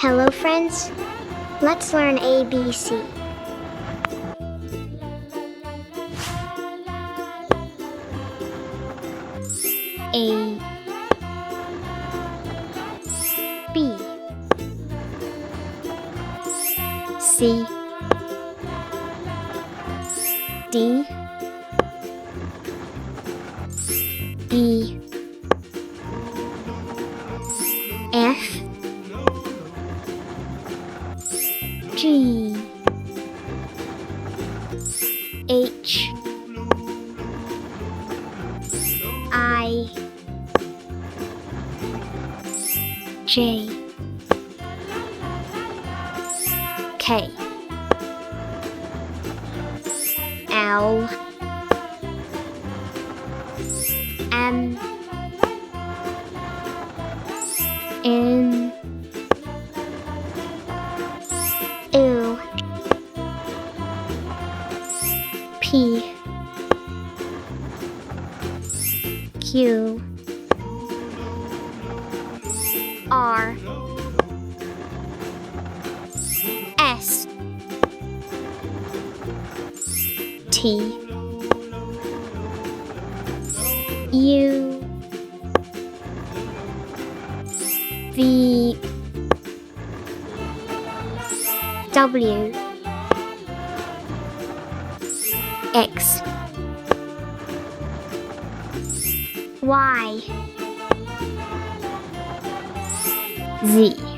Hello friends, let's learn ABC. A B C D E F G H I J K L M N O P Q R S T U V W X Y Z